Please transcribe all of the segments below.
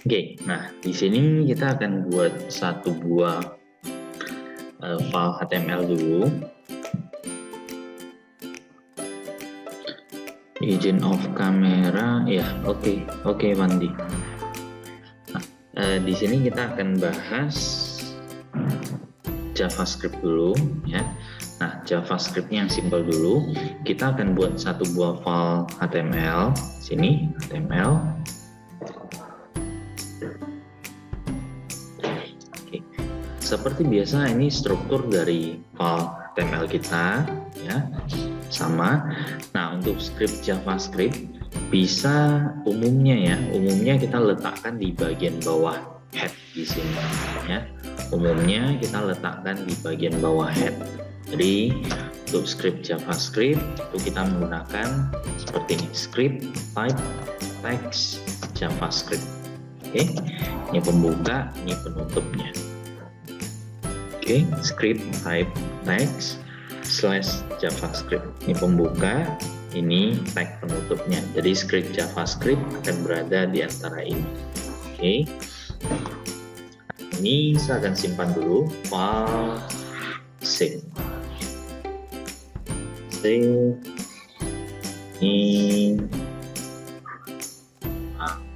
Oke, nah di sini kita akan buat satu buah file HTML dulu. Izin off kamera, ya oke Wandi. Nah, di sini kita akan bahas JavaScript dulu ya. Nah, JavaScript-nya yang simple dulu. Kita akan buat satu buah file HTML. Sini HTML. Oke. Seperti biasa ini struktur dari file HTML kita ya. Sama. Nah, untuk script JavaScript bisa umumnya kita letakkan di bagian bawah head di sini ya. Umumnya kita letakkan di bagian bawah head. Jadi untuk script JavaScript itu kita menggunakan seperti ini, script type text JavaScript. Oke, ini pembuka, ini penutupnya. Oke, script type text / JavaScript. Ini pembuka, ini tag penutupnya. Jadi script JavaScript akan berada di antara ini. Oke. Ini saya akan simpan dulu file save. Ini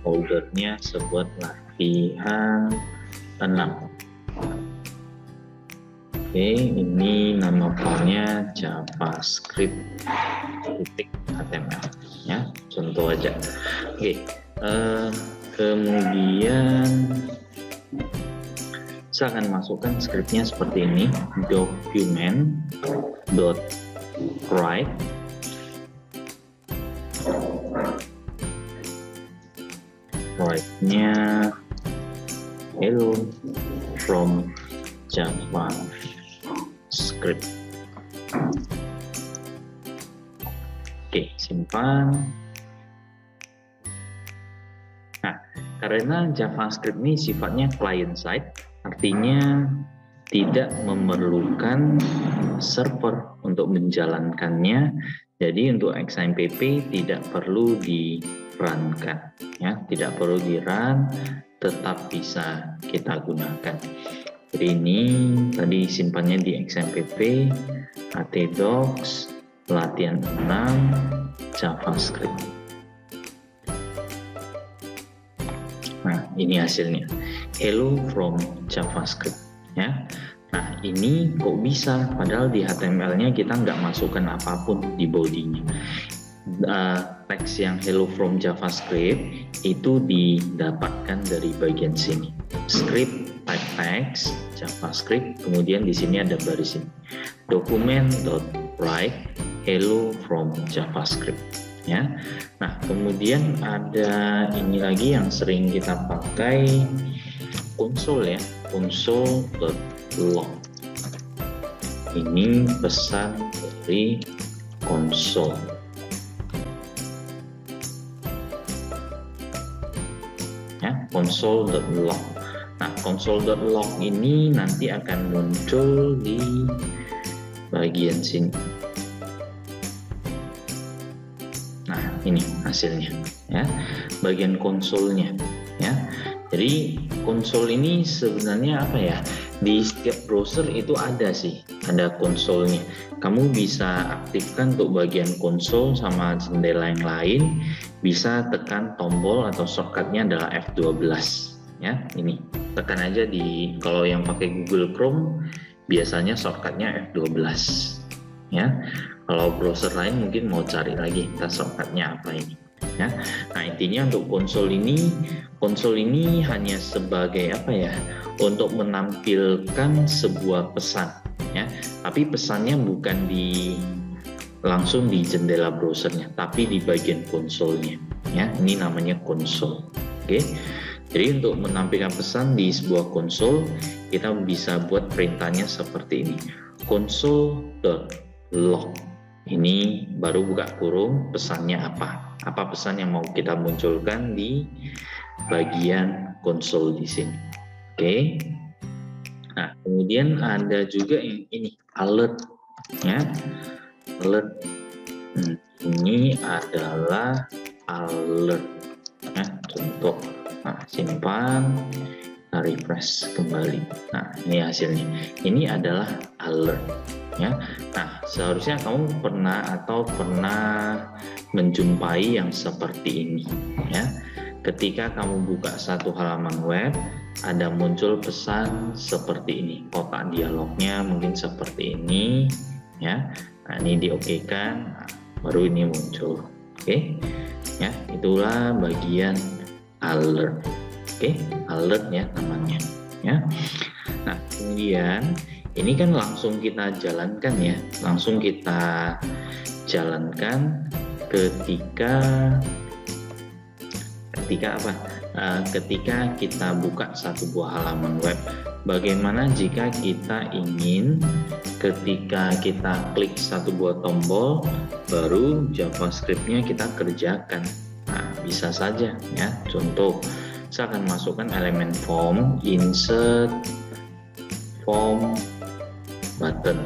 foldernya sebut latihan 6. Oke, ini nama filenya javascript.html ya, contoh aja. Oke, kemudian saya akan masukkan scriptnya seperti ini, document.write write-nya hello from JavaScript. Oke, simpan. Nah, karena JavaScript ini sifatnya client side, artinya tidak memerlukan server untuk menjalankannya. Jadi untuk XAMPP tidak perlu di-run-kan, ya, tidak perlu di-run, tetap bisa kita gunakan. Jadi ini tadi simpannya di XAMPP, htdocs, latihan 6, JavaScript. Nah, ini hasilnya. Hello from JavaScript. Ya. Nah, ini kok bisa? Padahal di HTML-nya kita nggak masukkan apapun di body-nya. Teks yang hello from JavaScript itu didapatkan dari bagian sini. Script type text JavaScript, kemudian di sini ada baris ini. Document.write hello from JavaScript. Ya. Nah, kemudian ada ini lagi yang sering kita pakai, konsol ya, console.log. Ini pesan dari konsol. Ya, console.log. Nah, console.log ini nanti akan muncul di bagian sini. Nah, ini hasilnya ya, bagian konsolnya ya. Jadi konsol ini sebenarnya apa ya? Di setiap browser itu ada sih, ada konsolnya. Kamu bisa aktifkan untuk bagian konsol sama jendela yang lain. Bisa tekan tombol atau shortcutnya adalah F12 ya. Ini tekan aja di, kalau yang pakai Google Chrome biasanya shortcutnya F12 ya. Kalau browser lain mungkin mau cari lagi kita shortcutnya apa ini ya. Nah, intinya untuk konsol ini hanya sebagai apa ya, untuk menampilkan sebuah pesan ya, tapi pesannya bukan langsung di jendela browsernya, tapi di bagian konsolnya ya. Ini namanya konsol. Oke, jadi untuk menampilkan pesan di sebuah konsol kita bisa buat perintahnya seperti ini, console.log. Ini baru buka kurung, pesannya apa pesan yang mau kita munculkan di bagian konsol di sini. Oke. Nah, kemudian ada juga yang ini, alert ya. Alert. Ini adalah alert ya, contoh Nah, simpan, kita refresh kembali. Nah, ini hasilnya. Ini adalah alert ya. Nah, seharusnya kamu pernah menjumpai yang seperti ini ya. Ketika kamu buka satu halaman web, ada muncul pesan seperti ini. Kotak dialognya mungkin seperti ini ya. Nah, ini diokekan, nah, baru ini muncul. Oke. Ya, itulah bagian alert. Oke, alert ya namanya ya. Nah, kemudian ini kan langsung kita jalankan ya, langsung kita jalankan ketika apa? Ketika kita buka satu buah halaman web. Bagaimana jika kita ingin ketika kita klik satu buah tombol baru JavaScript-nya kita kerjakan? Nah, bisa saja ya. Contoh, saya akan masukkan elemen form, insert form button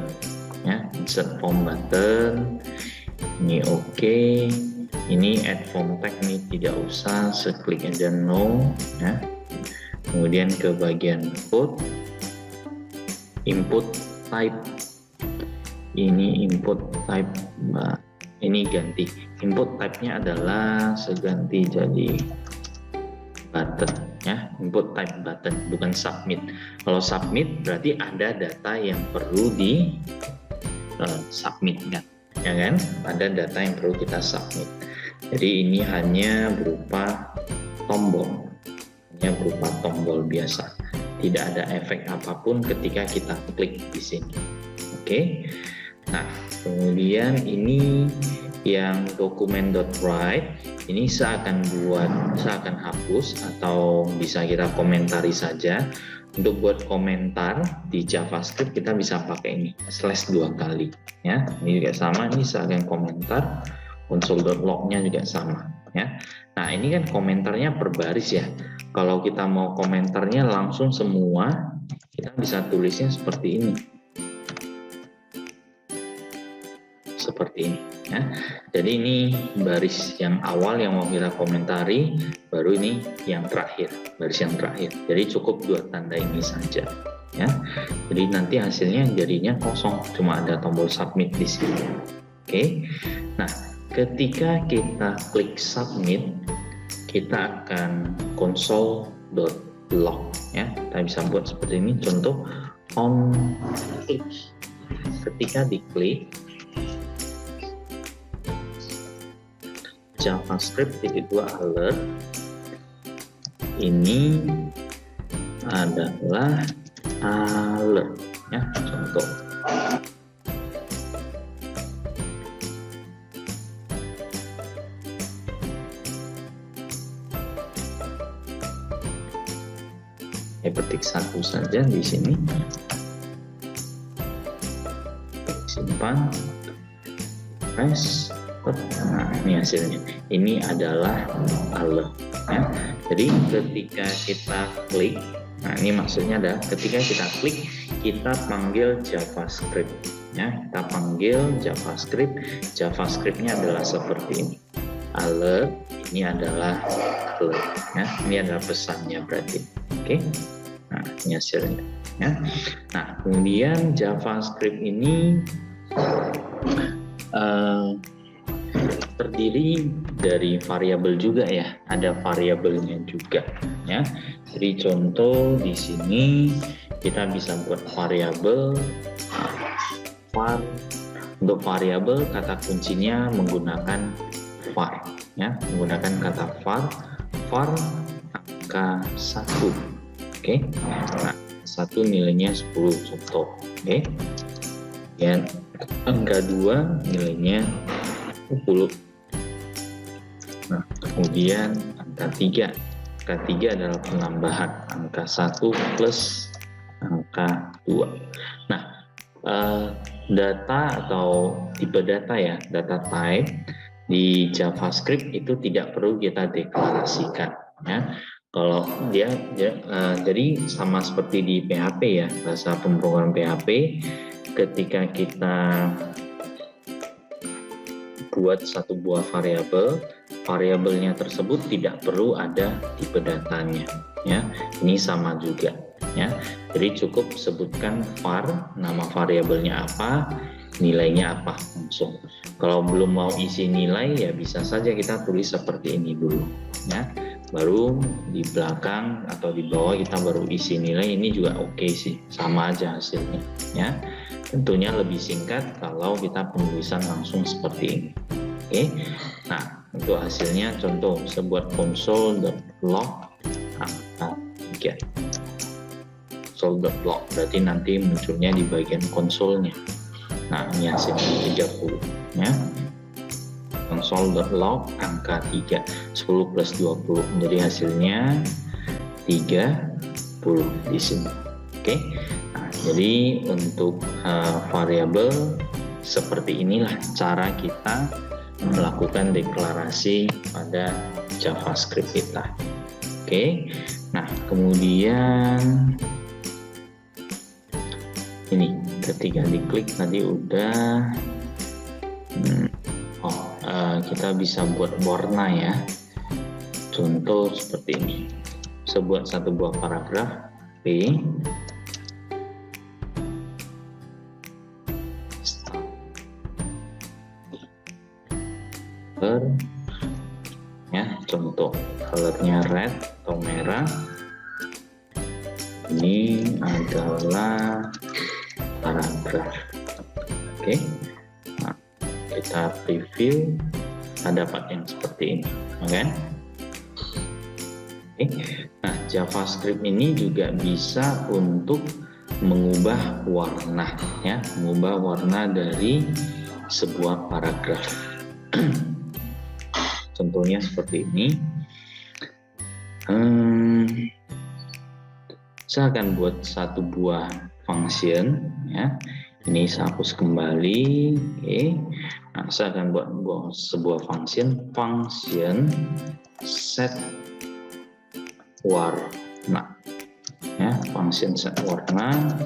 ya, insert form button. Ini oke. Ini add form tag nih tidak usah, seklik aja no ya. Kemudian ke bagian code, input type. Ini input type, ini ganti input type-nya adalah seganti jadi button ya, input type button bukan submit. Kalau submit berarti ada data yang perlu di submit ya kan, ada data yang perlu kita submit. Jadi ini hanya berupa tombol, biasa, tidak ada efek apapun ketika kita klik di sini. Oke. Nah, kemudian ini yang document.write ini saya akan hapus atau bisa kita komentari saja. Untuk buat komentar di JavaScript kita bisa pakai ini /2 kali ya. Ini juga sama, ini saya akan komentar. Console.log-nya juga sama ya. Nah, ini kan komentarnya per baris ya. Kalau kita mau komentarnya langsung semua, kita bisa tulisnya seperti ini. Seperti ini ya. Jadi ini baris yang awal yang mau kita komentari, baru ini yang terakhir, baris yang terakhir. Jadi cukup 2 tanda ini saja ya. Jadi nanti hasilnya jadinya kosong, cuma ada tombol submit di sini. Oke. Nah, ketika kita klik submit, kita akan console.log ya. Kita bisa buat seperti ini, contoh on click. Ketika diklik JavaScript titik 2 alert, ini adalah alert ya, contoh. Ketik 1 saja di sini, simpan, press. Nah, ini hasilnya. Ini adalah alert ya. Jadi ketika kita klik, nah ini maksudnya adalah ketika kita klik, kita panggil JavaScript ya. Kita panggil JavaScript. JavaScript-nya adalah seperti ini. Alert, ini adalah alert ya. Ini adalah pesannya berarti. Oke. Nah, ini hasilnya ya. Nah, kemudian JavaScript ini terdiri dari variabel juga ya, ada variabelnya juga ya. Jadi contoh di sini kita bisa buat variabel var. Untuk variabel kata kuncinya menggunakan var ya, menggunakan kata var angka 1. Oke, nah 1 nilainya 10 contoh. Oke, dan angka 2 nilainya 10. Nah, kemudian angka 3. Angka 3 adalah penambahan angka 1 plus angka 2. Nah, data atau tipe data ya, data type di JavaScript itu tidak perlu kita deklarasikan ya. Kalau jadi sama seperti di PHP ya, bahasa pemrograman PHP, ketika kita buat satu buah variabel, variabelnya tersebut tidak perlu ada tipe datanya, ya. Ini sama juga, ya. Jadi cukup sebutkan var, nama variabelnya apa, nilainya apa langsung. Kalau belum mau isi nilai, ya bisa saja kita tulis seperti ini dulu, ya. Baru di belakang atau di bawah kita baru isi nilai. Ini juga oke sih, sama aja hasilnya, ya. Tentunya lebih singkat kalau kita penulisan langsung seperti ini. Oke. Nah, untuk hasilnya contoh sebuah console.log angka 3. Console.log berarti nanti munculnya di bagian konsolnya. Nah, ini hasilnya 30, ya. Console.log angka 3, 10 plus 20, jadi hasilnya 30 di sini. Oke. Nah, jadi untuk variabel seperti inilah cara kita melakukan deklarasi pada JavaScript kita. Oke. Nah, kemudian ini ketika diklik tadi udah kita bisa buat warna, ya. Contoh seperti ini. Sebuah satu buah paragraf P, ya, contoh colornya red atau merah. Ini adalah paragraf. Oke. Nah, kita preview, kita dapat yang seperti ini, kan? Oke. Nah, JavaScript ini juga bisa untuk mengubah warna, ya, mengubah warna dari sebuah paragraf. Contohnya seperti ini. Saya akan buat satu buah function, ya. Ini saya hapus kembali. Oke. Nah, saya akan buat sebuah function set warna, ya, function set warna.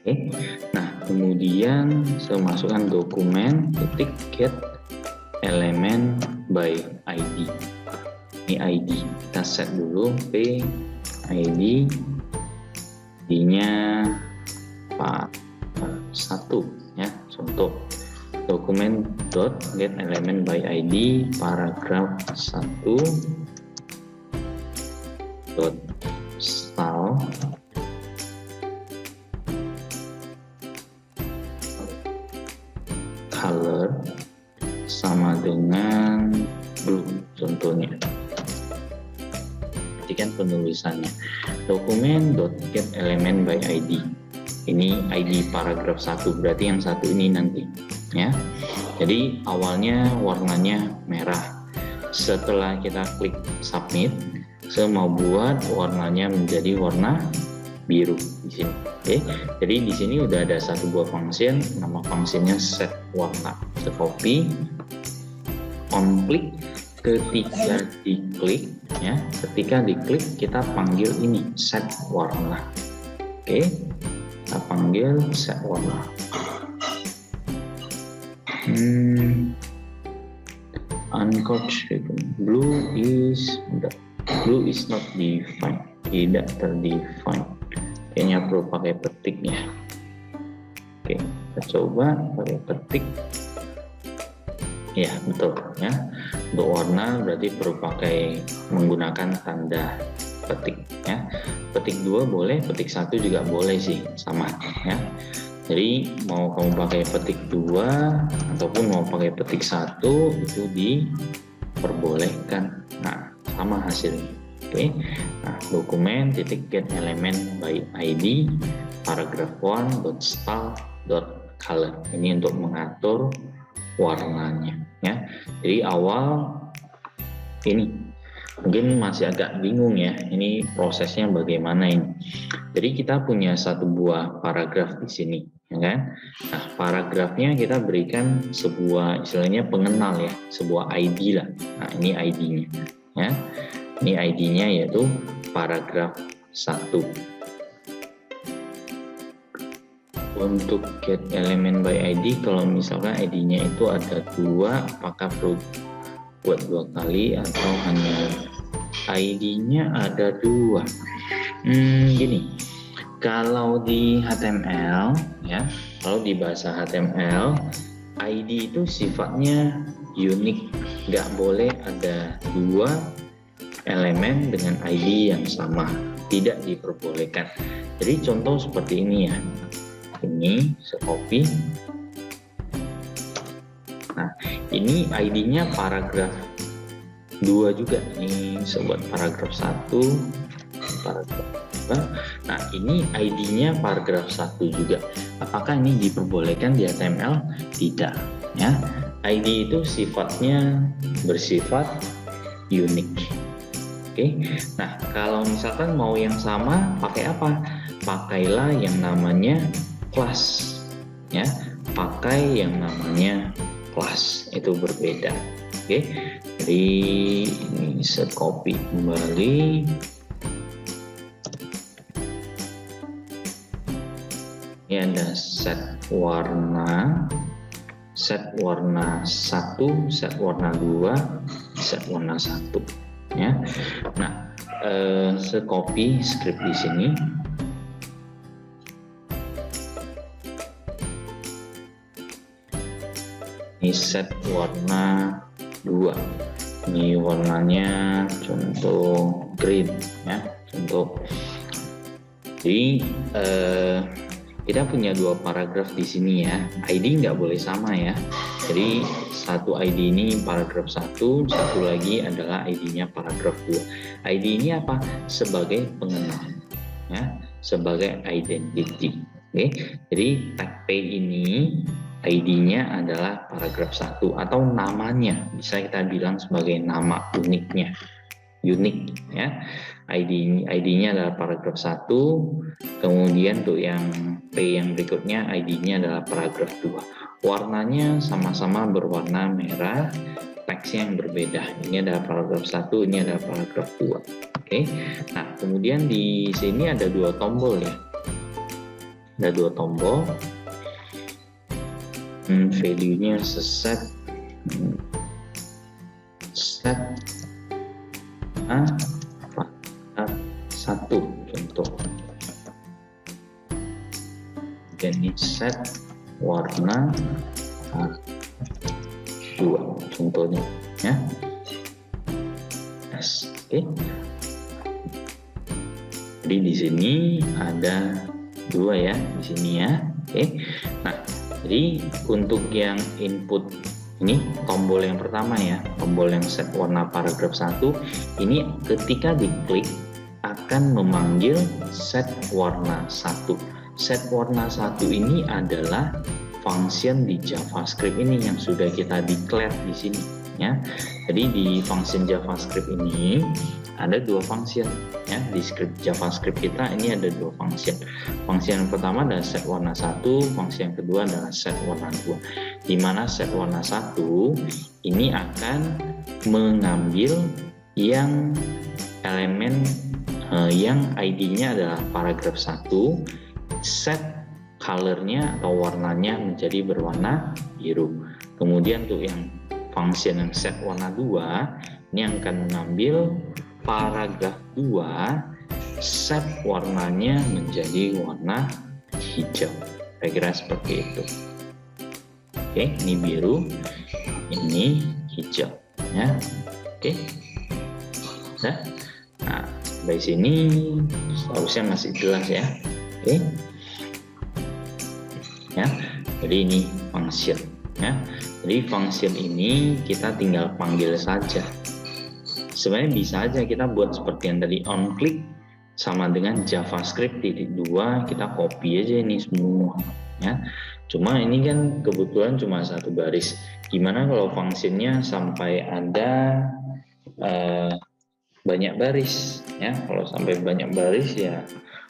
Oke. Nah, kemudian saya masukkan dokumen titik get element by ID. Ini ID, kita set dulu p ID, ID-nya 1, ya. Contoh dokumen dot get element by ID paragraf 1 dot style color sama dengan blue, contohnya. Perhatikan penulisannya. Dokumen dot get element by ID. Ini ID paragraf 1, berarti yang satu ini nanti, ya. Jadi awalnya warnanya merah. Setelah kita klik submit, saya mau buat warnanya menjadi warna biru di sini. Oke. Jadi di sini udah ada satu buah function, nama fungsinya set warna. Saya copy, on click. Ketika diklik, ya, ketika diklik kita panggil ini set warna. Oke, kita panggil set warna. Uncouched blue is not defined, tidak terdefine. Kayaknya perlu pakai petiknya. Oke, kita coba pakai petik. Ya, betul, ya. Untuk warna berarti perlu pakai menggunakan tanda petik, ya. Petik 2 boleh, petik 1 juga boleh sih, sama, ya. Jadi mau kamu pakai petik 2 ataupun mau pakai petik 1 itu diperbolehkan. Nah, sama hasilnya. Oke. Nah, dokumen titik get element by ID paragraph 1.style.color. Ini untuk mengatur warnanya, ya. Jadi awal ini mungkin masih agak bingung, ya, ini prosesnya bagaimana ini. Jadi kita punya satu buah paragraf di sini, ya kan. Nah, paragrafnya kita berikan sebuah istilahnya pengenal, ya, sebuah ID lah. Nah, ini ID-nya, ya. Ini ID-nya yaitu paragraf 1. Untuk get elemen by ID, kalau misalkan ID-nya itu ada 2, apakah perlu buat 2 kali atau hanya ID-nya ada 2? Gini, kalau di HTML ya, kalau di bahasa HTML, ID itu sifatnya unik, nggak boleh ada 2 elemen dengan ID yang sama, tidak diperbolehkan. Jadi contoh seperti ini ya, ini saya copy. Nah, ini ID-nya paragraf 2 juga. Ini sebuah paragraf 1, paragraf 2. Nah, ini ID-nya paragraf 1 juga. Apakah ini diperbolehkan di HTML? Tidak, ya. ID itu sifatnya bersifat unik. Oke. Nah, kalau misalkan mau yang sama, pakai apa? Pakailah yang namanya class, ya. Pakai yang namanya class, itu berbeda. Oke. Jadi ini saya copy kembali. Ini ada set warna 1, set warna 2, set warna 1, ya. Nah, saya copy script di sini. Ini set warna 2. Ini warnanya contoh green, ya, contoh. Jadi kita punya 2 paragraf di sini ya. ID nggak boleh sama ya. Jadi satu ID ini paragraf 1, satu lagi adalah ID-nya paragraf 2. ID ini apa? Sebagai pengenal, ya, sebagai identity. Oke. Jadi tag P ini ID-nya adalah paragraf 1 atau namanya, bisa kita bilang sebagai nama uniknya, unik, ya. ID-nya adalah paragraf 1, kemudian untuk yang P yang berikutnya ID-nya adalah paragraf 2. Warnanya sama-sama berwarna merah, teksnya yang berbeda. Ini adalah paragraf 1, ini adalah paragraf 2. Oke. Nah, kemudian di sini ada 2 tombol ya. Ada 2 tombol. Value-nya set A 1 contoh. Dan ini set warna 2 contohnya, ya. Yes. Oke. Jadi di sini ada 2 ya, di sini ya. Oke. Nah, jadi untuk yang input ini tombol yang pertama ya, tombol yang set warna paragraf 1 ini ketika diklik akan memanggil set warna 1. Set warna 1 ini adalah function di JavaScript ini yang sudah kita declare di sini ya. Jadi di function JavaScript ini ada 2 function ya. Di script JavaScript kita ini ada 2 function. Function yang pertama adalah set warna 1, function yang kedua adalah set warna 2. Di mana set warna 1 ini akan mengambil yang elemen yang ID-nya adalah paragraf 1, set color-nya atau warnanya menjadi berwarna biru. Kemudian untuk yang function yang set warna 2 ini akan mengambil paragraf 2, set warnanya menjadi warna hijau. Kira-kira seperti itu. Oke, ini biru, ini hijau ya. Oke. Nah, dari sini harusnya masih jelas ya. Oke. Ya. Jadi ini function ya. Jadi function ini kita tinggal panggil saja. Sebenarnya bisa aja kita buat seperti yang tadi, on click sama dengan JavaScript .2, kita copy aja ini semua ya. Cuma ini kan kebetulan cuma 1 baris. Gimana kalau fungsinya sampai ada banyak baris ya? Kalau sampai banyak baris ya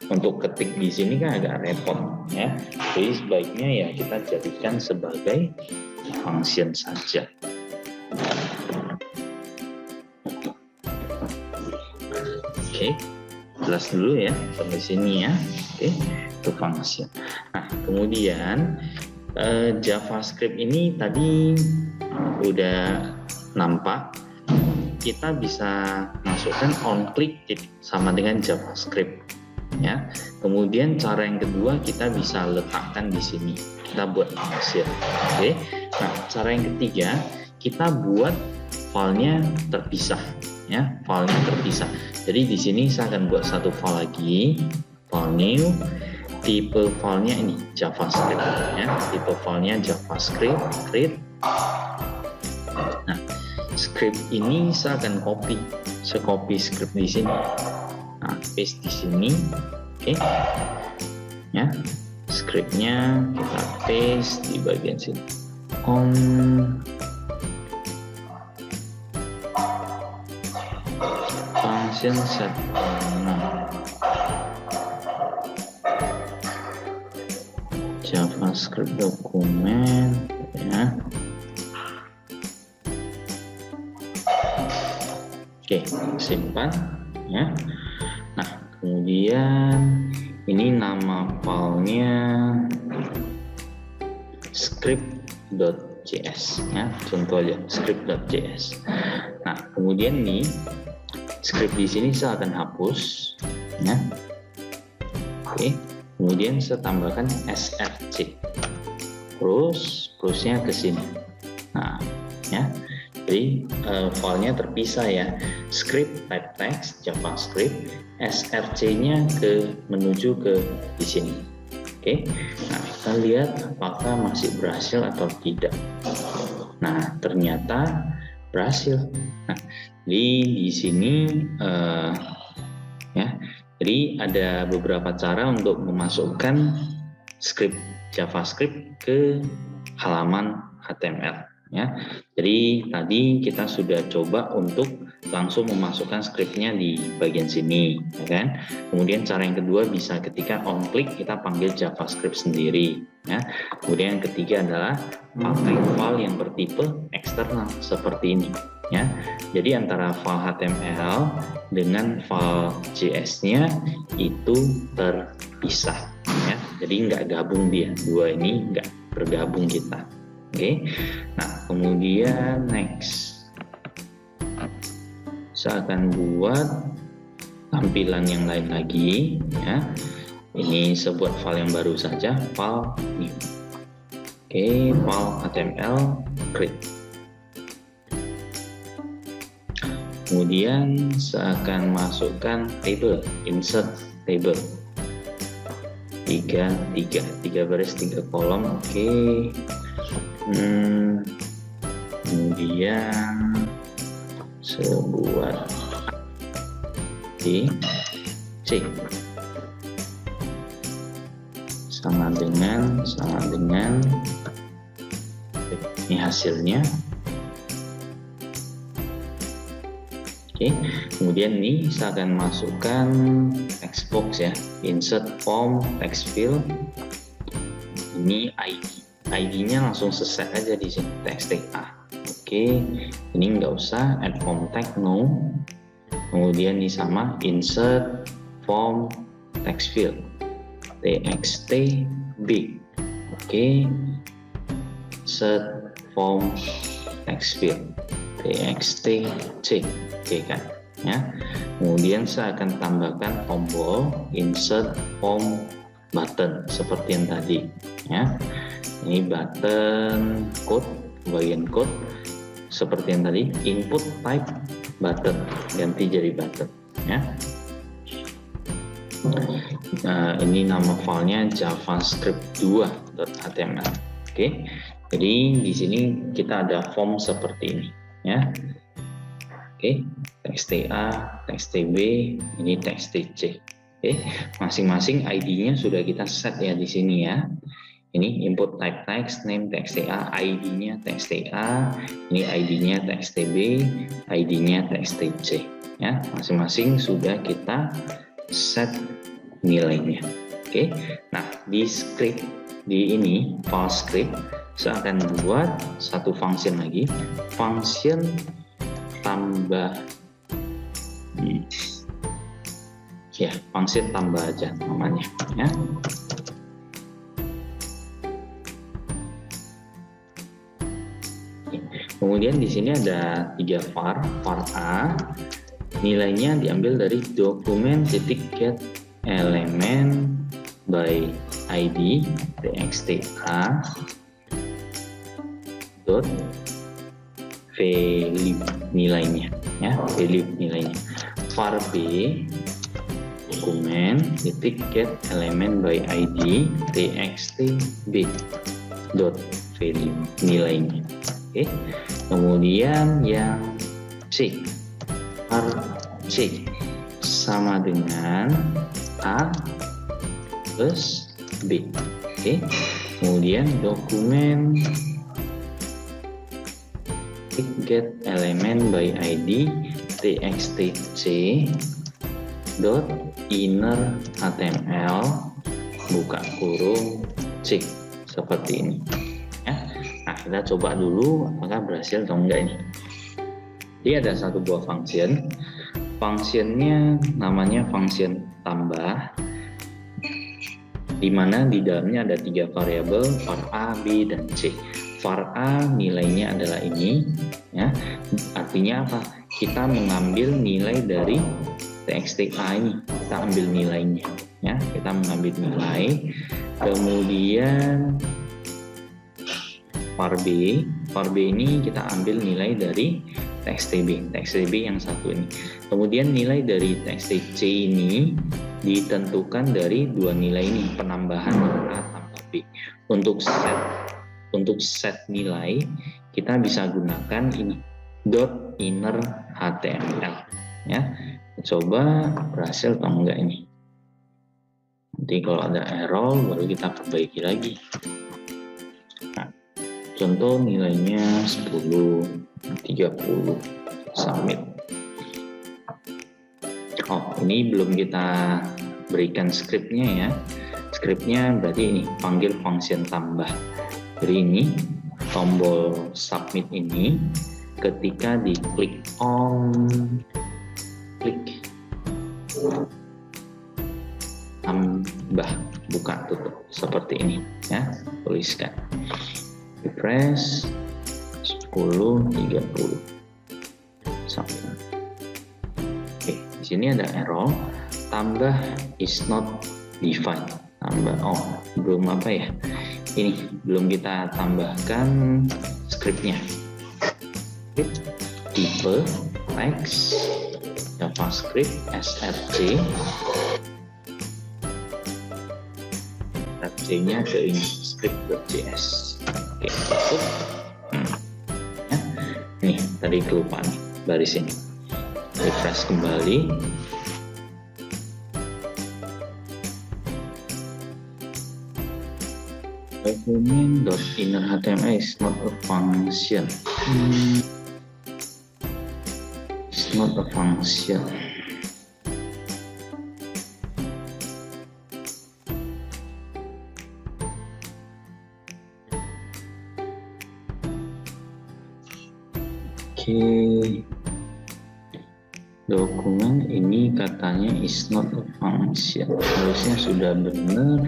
untuk ketik di sini kan agak repot ya. Jadi sebaiknya ya kita jadikan sebagai function saja. Oke. jelas dulu ya sampai sini ya. Oke, itu function. Nah, kemudian JavaScript ini tadi udah nampak, kita bisa masukkan onClick sama dengan JavaScript ya. Kemudian cara yang kedua kita bisa letakkan di sini, kita buat function. Oke. Nah, cara yang ketiga kita buat filenya terpisah ya, filenya terpisah. Jadi di sini saya akan buat satu file lagi, file new, tipe filenya ini JavaScript ya, tipe filenya JavaScript create. Nah, script ini saya akan copy, saya copy script di sini, nah paste di sini, oke ya, scriptnya kita paste di bagian sini. Function set JavaScript dokumen ya. Oke, simpan ya. Nah, kemudian ini nama filenya script.js ya, contoh aja script.js. Nah, kemudian nih script di sini saya akan hapus ya. Oke, kemudian saya tambahkan src, terusnya ke sini. Nah, ya. Jadi filenya terpisah ya, script type text JavaScript, src-nya menuju ke di sini. Oke, nah kita lihat apakah masih berhasil atau tidak. Nah ternyata berhasil. Nah, di sini ya, jadi ada beberapa cara untuk memasukkan script JavaScript ke halaman HTML. Ya, jadi tadi kita sudah coba untuk langsung memasukkan scriptnya di bagian sini, ya kan? Kemudian cara yang kedua bisa ketika onClick kita panggil JavaScript sendiri, ya. Kemudian yang ketiga adalah pakai file yang bertipe eksternal seperti ini, ya. Jadi antara file HTML dengan file JS-nya itu terpisah, ya. Jadi nggak gabung dia, dua ini nggak bergabung kita. Oke, nah kemudian next saya akan buat tampilan yang lain lagi ya. Ini sebuah file yang baru saja, file new. Oke, file HTML create. Kemudian saya akan masukkan table, insert table 3 baris 3 kolom. Oke. Kemudian sebuah C sama dengan ini hasilnya. Oke, kemudian ini saya akan masukkan text box ya, insert form text field. Ini ID-nya langsung seset aja di sini, txt_a. Oke, ini nggak usah add form tag, no. Kemudian ini sama insert form text field txt_b. Oke, insert form text field txt_c. Oke kan ya. Kemudian saya akan tambahkan tombol insert form button seperti yang tadi ya. Ini button code, bagian code seperti yang tadi, input type button, ganti jadi button ya. Nah, ini nama filenya javascript2.html. Oke, jadi di sini kita ada form seperti ini ya. Oke, txt_a, txt_b, ini txt_c. Oke, masing-masing ID-nya sudah kita set ya di sini ya. Ini input type text, name txt_a, ID-nya txt_a, ini ID-nya txt_b, ID-nya txt_c. Ya, masing-masing sudah kita set nilainya. Oke, nah di script di ini file script saya akan buat satu function lagi, function tambah ya, function tambah aja namanya ya. Kemudian di sini ada 3 var A, nilainya diambil dari dokumen .get element by id txt a dot value nilainya ya, value nilainya. Var B dokumen .get element by id txt b dot value nilainya. Oke. Kemudian yang C, var C sama dengan A plus B. Oke. Kemudian dokumen get element by id txt dot inner html buka kurung C, seperti ini ya. Nah, kita coba dulu apakah berhasil atau enggak ini. Jadi ada satu buah function, functionnya namanya function tambah, di mana di dalamnya ada 3 variabel, var A, B, dan C. Var A nilainya adalah ini ya, artinya apa? Kita mengambil nilai dari txt A ini, kita ambil nilainya ya, kita mengambil nilai. Kemudian var B ini kita ambil nilai dari txt B yang satu ini. Kemudian nilai dari txt C ini ditentukan dari 2 nilai ini, penambahan A tambah B. Untuk set nilai kita bisa gunakan ini dot inner html ya. Coba berhasil atau enggak ini. Nanti kalau ada error baru kita perbaiki lagi. Nah, contoh nilainya 10, 30, submit. Oh, ini belum kita berikan scriptnya ya. Scriptnya berarti ini panggil function tambah. Jadi ini tombol submit ini ketika diklik tambah buka tutup seperti ini ya, tuliskan refresh 10, 30 sampai. Oke, di sini ada error tambah is not defined. Tambah, oh belum apa ya, ini belum kita tambahkan scriptnya. Tipe text JavaScript src, nya ke ini script.js. Oke, masuk. Ya. Nih tadi kelupaan baris ini, refresh kembali. Document.innerHTML is not a function. It's not a function. Oke. Dokumen ini katanya is not a function. Harusnya sudah benar.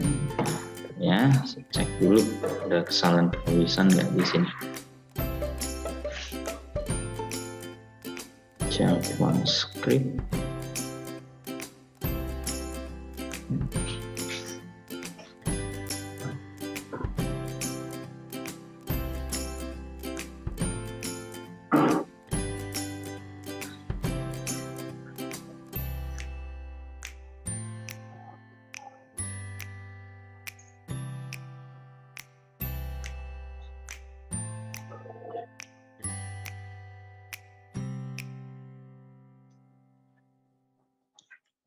Ya, saya cek dulu ada kesalahan penulisan nggak di sini. JavaScript.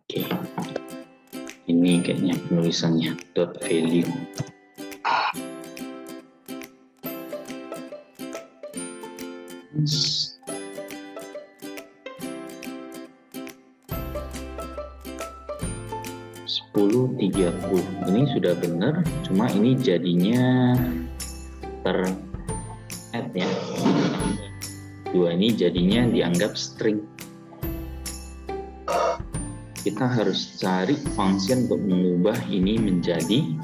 Oke, ini kayaknya penulisannya dot value. Sepuluh 30 ini sudah benar, cuma ini jadinya ter-add ya. Dua ini jadinya dianggap string. kita harus cari function untuk mengubah ini menjadi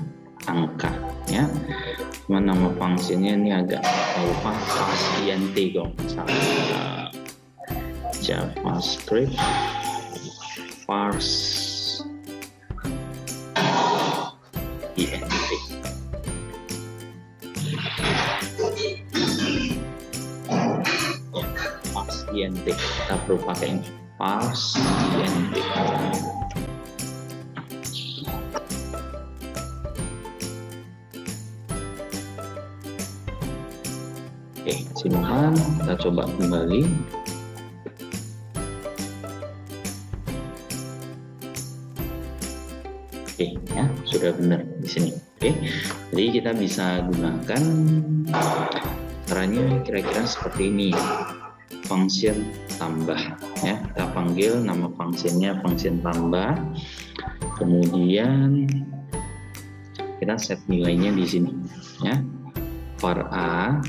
angka, ya. Cuma nama fungsinya ini agak lupa, parseInt kalau misalnya JavaScript parseInt. parseInt, kita perlu pakai ini, parseInt. Oke, simpan, kita coba kembali. Oke, ya, sudah benar di sini. Oke, jadi kita bisa gunakan caranya kira-kira seperti ini. Function tambah, ya, kita panggil nama fungsinya function tambah. Kemudian kita set nilainya di sini, ya. var a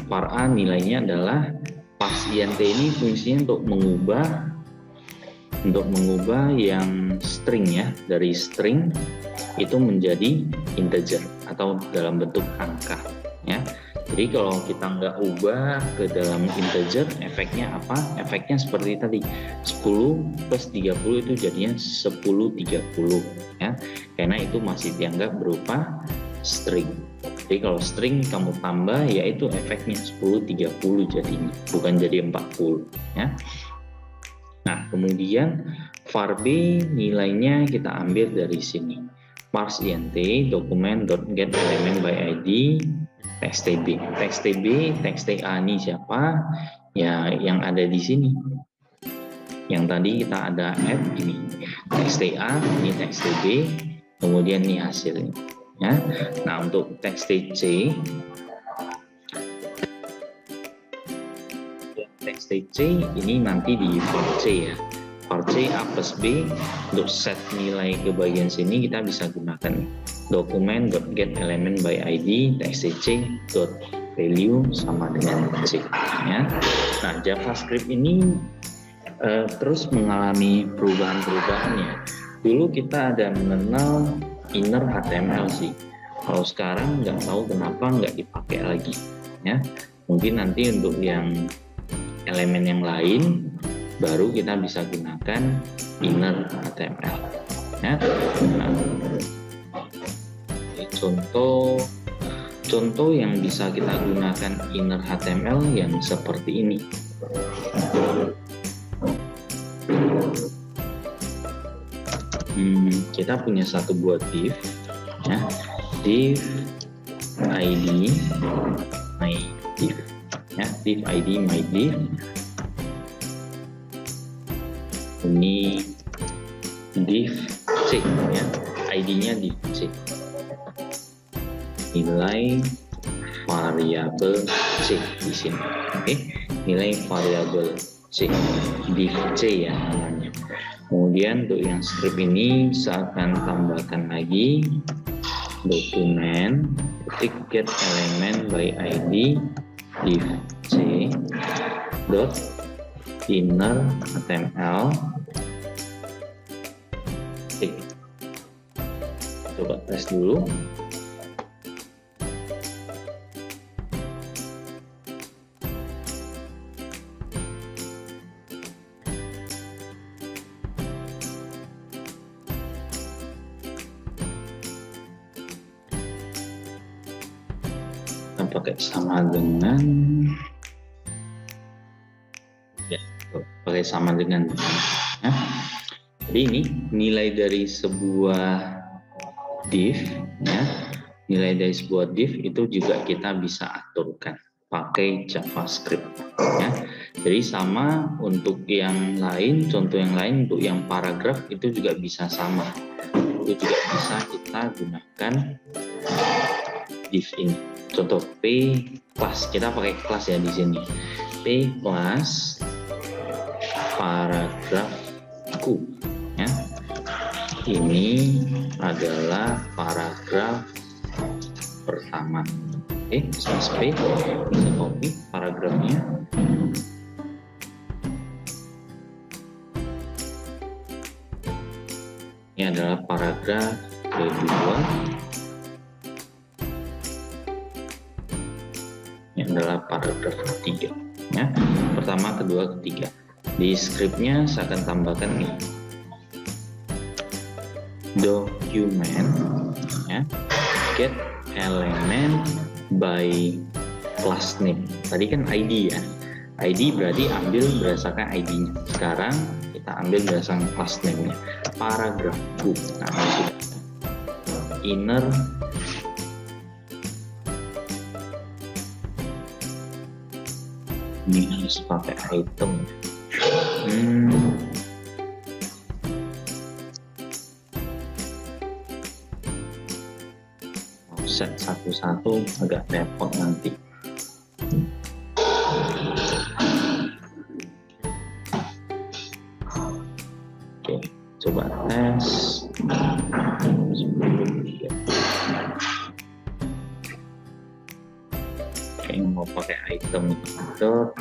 nilainya adalah parseInt ini fungsinya untuk mengubah yang string, ya, dari string itu menjadi integer atau dalam bentuk angka, ya. Jadi kalau kita nggak ubah ke dalam integer, efeknya apa? Efeknya seperti tadi, 10 plus 30 itu jadinya 1030, ya, karena itu masih dianggap berupa string. Jadi kalau string kamu tambah, yaitu efeknya 1030 jadinya, bukan jadi 40, ya. Nah, kemudian var b nilainya kita ambil dari sini. parseInt document.getElementById txt_b. txt_a ini siapa? Ya, yang ada di sini. Yang tadi kita ada add ini. txt_a, ini txt_b, kemudian ini hasilnya. Ya. Nah, untuk txt_c ini nanti di var c, ya. var c a plus b, untuk set nilai ke bagian sini kita bisa gunakan document.getElementById txt_c.value sama dengan c, ya. Nah, JavaScript ini terus mengalami perubahan-perubahan, ya. Dulu kita ada mengenal inner HTML sih. Kalau sekarang nggak tahu kenapa nggak dipakai lagi, ya. Mungkin nanti untuk yang elemen yang lain baru kita bisa gunakan inner HTML, ya. Nah, contoh yang bisa kita gunakan inner HTML yang seperti ini. Kita punya satu buah div, ya, div id my div, ya, div id my div. Ini div c, ya, id-nya div c, nilai variabel c di sini. Oke, nilai variabel c, div c, ya, namanya. Kemudian untuk yang script ini saya akan tambahkan lagi dokumen get element by id div c dot inner html. Oke. Coba tes dulu. Pakai sama dengan, ya, pakai sama dengan, ya. Jadi ini nilai dari sebuah div, ya, nilai dari sebuah div itu juga kita bisa aturkan pakai JavaScript, ya. Jadi sama untuk yang lain, contoh yang lain untuk yang paragraf itu juga bisa sama, itu juga bisa kita gunakan div ini. Contoh p class, kita pakai kelas, ya, di sini. P class paragrafku, ya. Ini adalah paragraf pertama. Oke, slash p, bisa copy paragrafnya. Ini adalah paragraf kedua. Ini adalah paragraf ketiga. Ya, pertama, kedua, ketiga. Di scriptnya saya akan tambahkan nih document, ya, get element by class name. Tadi kan ID ya. ID berarti ambil berdasarkan ID-nya. Sekarang kita ambil berdasarkan class name-nya. Paragraph book. Nah, ini inner ini harus pakai item. Set satu-satu agak repot nanti. Oke, coba tes. Oke, mau pakai item dot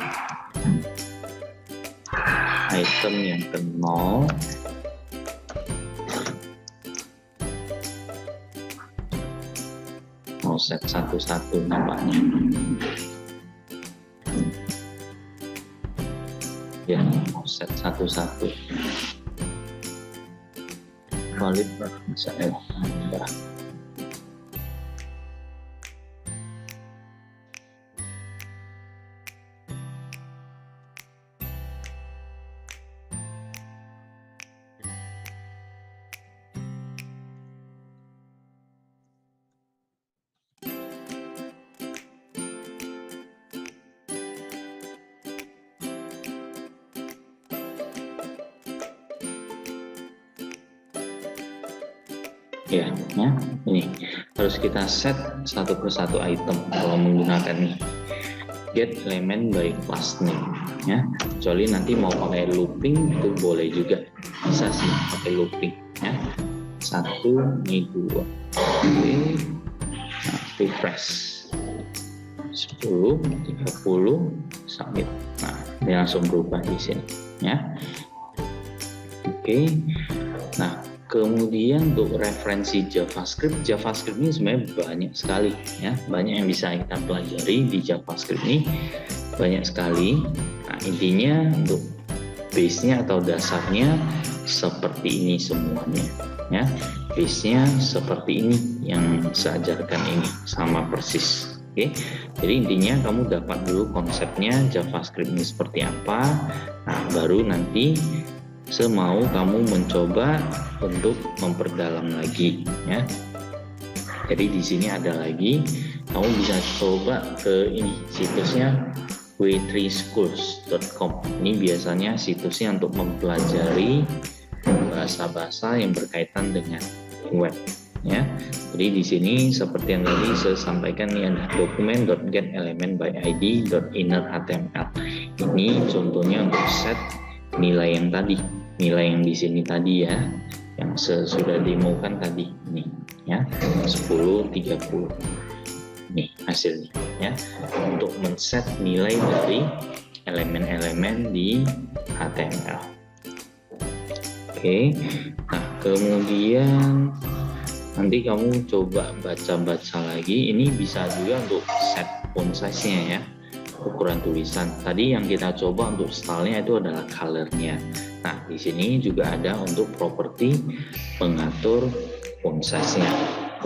item yang ke 0. Mau set satu-satu nampaknya. Ya, mau set satu-satu. Valid bisa enggak. Ya, ini harus kita set satu persatu item kalau menggunakan nih get element by class name, ya. Kecuali nanti mau pakai looping itu boleh juga, bisa sih pakai looping, ya. 1, ini 2, oke, nah, refresh 10, 30, submit. Nah, ini langsung berubah di sini, ya. Oke, nah. Kemudian untuk referensi JavaScript ini sebenarnya banyak sekali, ya, banyak yang bisa kita pelajari di JavaScript ini, banyak sekali. Nah, intinya untuk base-nya atau dasarnya seperti ini semuanya, ya, base-nya seperti ini yang saya ajarkan ini sama persis. Oke, jadi intinya kamu dapat dulu konsepnya JavaScript ini seperti apa. Nah, baru nanti semau kamu mencoba untuk memperdalam lagi, ya. Jadi di sini ada lagi, kamu bisa coba ke ini situsnya w3schools.com. Ini biasanya situsnya untuk mempelajari bahasa-bahasa yang berkaitan dengan web, ya. Jadi di sini seperti yang tadi saya sampaikan, ini ada document.getElementById.innerHTML. Ini contohnya untuk set nilai yang tadi, nilai yang di sini tadi, ya, yang sudah demokan tadi ini, ya, 10, 30. Nih hasilnya, ya, untuk men-set nilai dari elemen-elemen di HTML. Oke, nah kemudian nanti kamu coba baca-baca lagi. Ini bisa juga untuk set font size-nya, ya, ukuran tulisan. Tadi yang kita coba untuk stylenya itu adalah color-nya. Nah, di sini juga ada untuk properti pengatur font size-nya.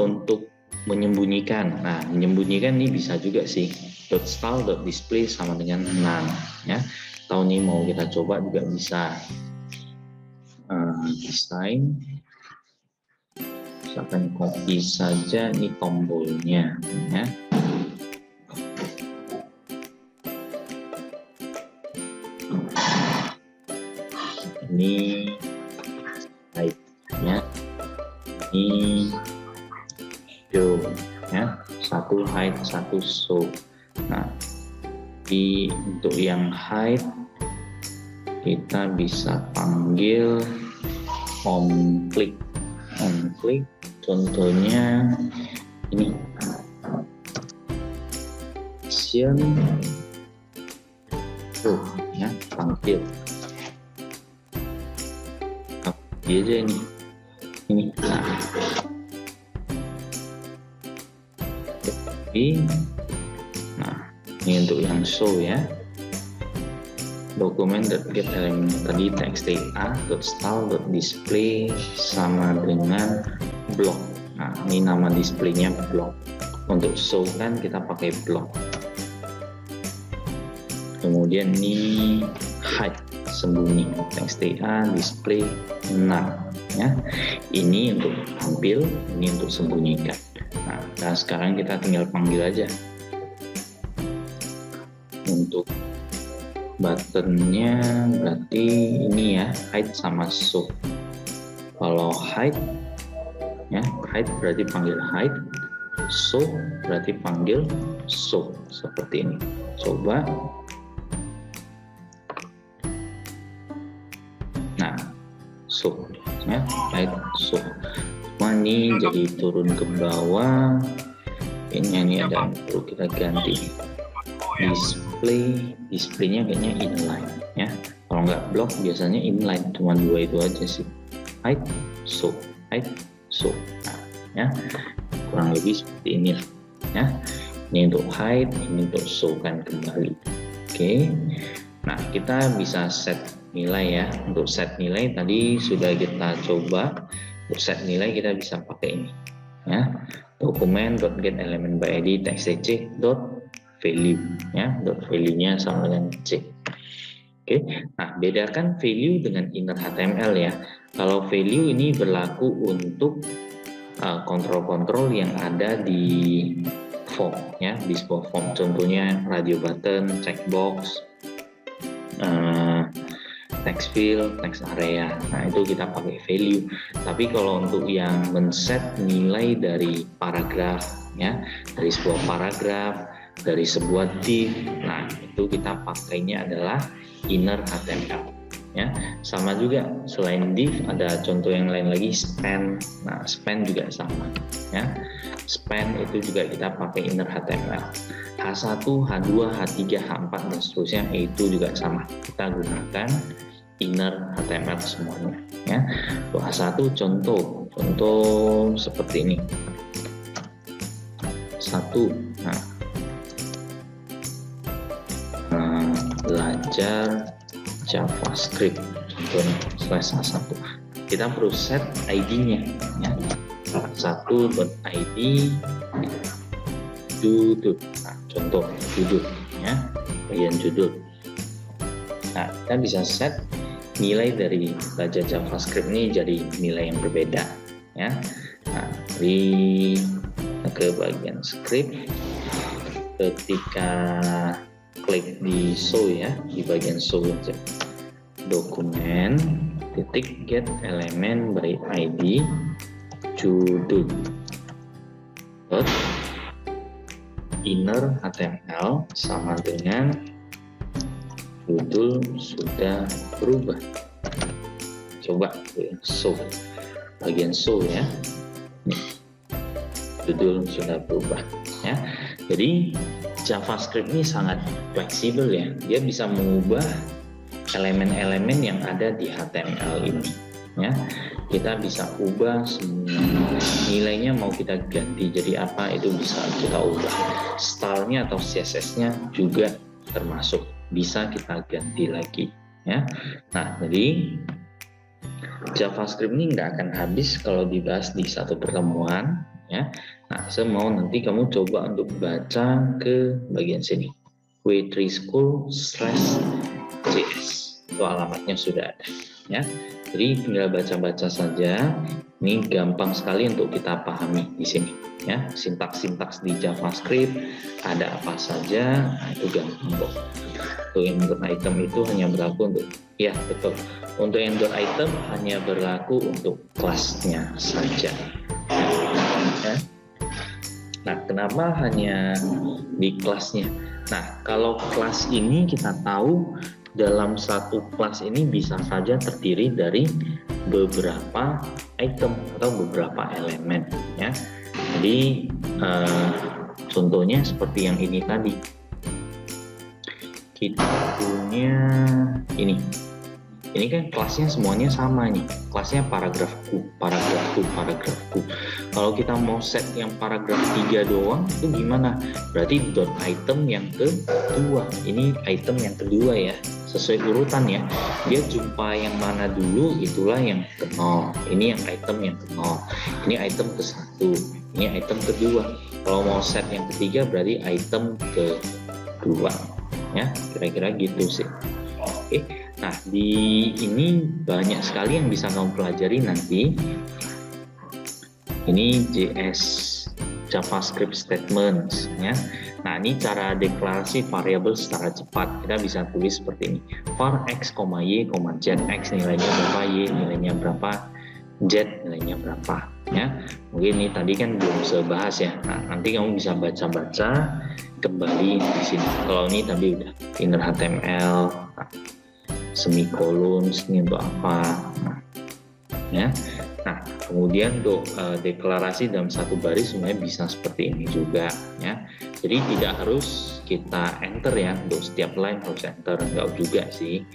Untuk menyembunyikan, nah menyembunyikan ini bisa juga sih, .style.display sama dengan none, ya. Atau ini mau kita coba juga bisa desain. Misalkan copy saja ini tombolnya, ya. Ini height-nya, ini show, ya, satu height, satu show. Nah, untuk yang height kita bisa panggil on click. Contohnya ini action show, ya, panggil. Dia aja ini ini. Nah, ini untuk yang show ya. Dokumen get element tadi txt.a.style.display sama dengan blok. Nah, ini nama displaynya blok. Untuk show kan kita pakai blok. Kemudian ini hide, sembunyi, txt.a display none ya. Ini untuk tampil, ini untuk sembunyikan. Nah, sekarang kita tinggal panggil aja. Untuk buttonnya berarti ini ya, hide sama show. Kalau hide ya, hide berarti panggil hide, show berarti panggil show, seperti ini. Coba. Nah, show ya, hide, show. Cuma ini jadi turun ke bawah. Ini ada yang perlu kita ganti. Displaynya kayaknya inline ya. Kalau nggak blok biasanya inline, cuma dua itu aja sih. Hide, show, hide, show. Nah, ya kurang lebih seperti ini ya. Ini untuk hide, ini untuk show kan kembali. Oke. Nah, kita bisa set nilai ya. Untuk set nilai tadi sudah kita coba. Untuk set nilai kita bisa pakai ini ya. Dokumen.getElementById txt.value ya. Value-nya sama dengan c. Oke. Nah, bedakan value dengan inner HTML ya. Kalau value ini berlaku untuk kontrol-kontrol yang ada di form ya, di sebuah form. Contohnya radio button, checkbox, text field, text area. Nah, itu kita pakai value. Tapi kalau untuk yang men-set nilai dari paragraf ya, dari sebuah paragraf, dari sebuah div, nah itu kita pakainya adalah inner HTML ya. Sama juga selain div ada contoh yang lain lagi, span. Nah, span juga sama ya. Span itu juga kita pakai inner HTML. H1, H2, H3, H4 dan seterusnya itu juga sama. Kita gunakan inner HTML semuanya ya. H1 contoh seperti ini. 1. Belajar JavaScript contohnya /H1. Kita perlu set ID-nya ya. 1.id judul. Nah, contoh judul ya, bagian judul. Nah, kita bisa set nilai dari belajar JavaScript ini jadi nilai yang berbeda ya. Nah, ke bagian script, ketika klik di show ya, di bagian show aja. Dokumen titik get element by ID judul dot inner HTML sama dengan judul sudah berubah. Coba show, bagian show ya. Judul sudah berubah ya. Jadi JavaScript ini sangat fleksibel ya. Dia bisa mengubah elemen-elemen yang ada di HTML ini ya. Kita bisa ubah semua nilainya, mau kita ganti jadi apa itu bisa kita ubah. Stylenya atau CSS-nya juga termasuk bisa kita ganti lagi ya. Nah, jadi JavaScript ini nggak akan habis kalau dibahas di satu pertemuan ya. Nah, saya mau nanti kamu coba untuk baca ke bagian sini, w3school/cs. Itu alamatnya sudah ada ya. Jadi tinggal baca-baca saja. Ini gampang sekali untuk kita pahami di sini ya. Sintaks-sintaks di JavaScript ada apa saja, nah, itu gampang kok. Untuk yang dot item itu hanya berlaku untuk, ya betul, untuk yang dot item hanya berlaku untuk kelasnya saja ya. Nah, kenapa hanya di kelasnya? Nah, kalau kelas ini kita tahu dalam satu kelas ini bisa saja terdiri dari beberapa item atau beberapa elemen ya. Jadi contohnya seperti yang ini tadi. Kita punya ini Ini kan kelasnya semuanya sama nih, kelasnya paragrafku. Kalau kita mau set yang paragraf 3 doang, itu gimana? Berarti dot item yang kedua. Ini item yang kedua ya, sesuai urutan ya. Dia jumpa yang mana dulu, itulah yang ke 0. Ini yang item yang ke 0. Ini item ke 1. Ini item kedua. Kalau mau set yang ketiga, berarti item kedua. Ya, kira-kira gitu sih. Oke. Nah, di ini banyak sekali yang bisa kamu pelajari nanti. Ini JS JavaScript statements ya. Nah, ini cara deklarasi variabel secara cepat. Kita bisa tulis seperti ini. var x, y, z, x nilainya berapa, y nilainya berapa, z nilainya berapa ya. Mungkin ini tadi kan belum sebahas ya. Nah, nanti kamu bisa baca-baca kembali di sini. Kalau ini tadi udah inner HTML, semikolon ini untuk apa, ya. Nah, kemudian untuk deklarasi dalam satu baris sebenarnya bisa seperti ini juga ya. Jadi tidak harus kita enter ya, untuk setiap line harus enter, enggak juga sih,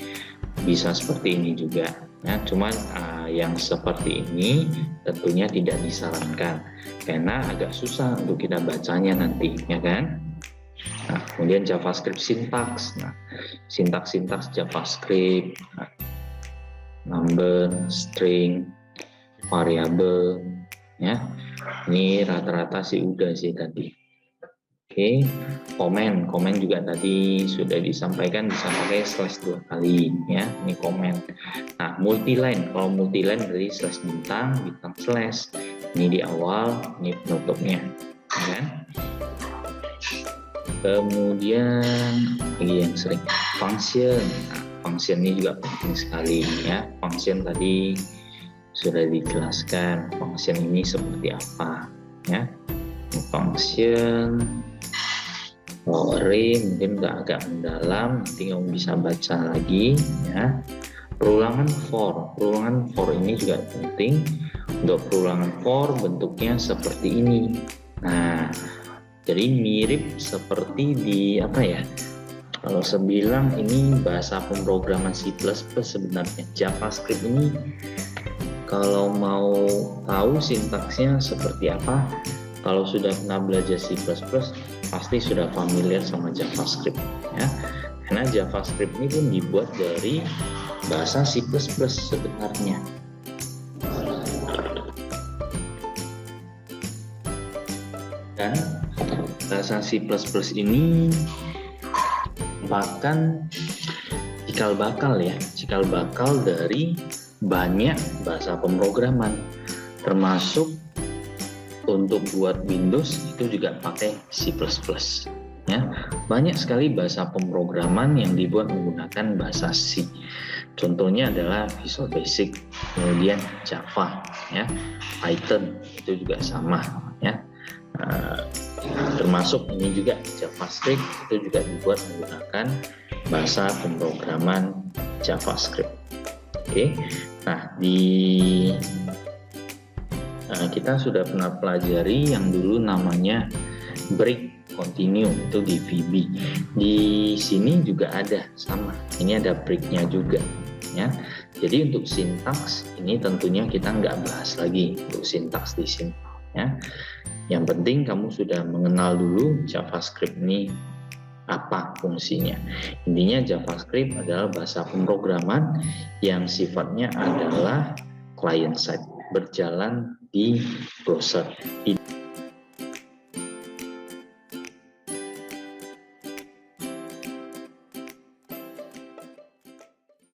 bisa seperti ini juga ya. Cuman yang seperti ini tentunya tidak disarankan karena agak susah untuk kita bacanya nanti ya kan. Nah, kemudian JavaScript sintaks. Nah, sintaks JavaScript, number, string, variabel, ya. Ini rata-rata sih udah sih tadi. Oke, komen juga tadi sudah disampaikan, bisa pakai slash 2 kali, ya. Ini komen. Nah, multiline. Kalau multiline berarti slash bintang slash. Ini di awal, ini penutupnya, kan? Kemudian lagi yang sering function. Nah, function ini juga penting sekali ya. Function tadi sudah dijelaskan. Function ini seperti apa ya? Function array mungkin agak mendalam, nanti kamu bisa baca lagi ya. Perulangan for ini juga penting. Untuk perulangan for bentuknya seperti ini. Nah, jadi mirip seperti di apa ya? Kalau saya bilang ini bahasa pemrograman C++ sebenarnya. JavaScript ini kalau mau tahu sintaksnya seperti apa, kalau sudah pernah belajar C++ pasti sudah familiar sama JavaScript ya. Karena JavaScript ini pun dibuat dari bahasa C++ sebenarnya. Dan bahasa C++ ini bahkan cikal bakal dari banyak bahasa pemrograman, termasuk untuk buat Windows itu juga pakai C++ ya. Banyak sekali bahasa pemrograman yang dibuat menggunakan bahasa C. Contohnya adalah Visual Basic, kemudian Java ya, Python itu juga sama ya. Termasuk ini juga JavaScript itu juga dibuat menggunakan bahasa pemrograman JavaScript. Oke, nah kita sudah pernah pelajari yang dulu namanya break continue itu di VB. Di sini juga ada sama, ini ada breaknya juga ya. Jadi untuk sintaks ini tentunya kita nggak bahas lagi untuk sintaks di sini ya. Yang penting kamu sudah mengenal dulu JavaScript ini apa fungsinya. Intinya JavaScript adalah bahasa pemrograman yang sifatnya adalah client side, berjalan di browser.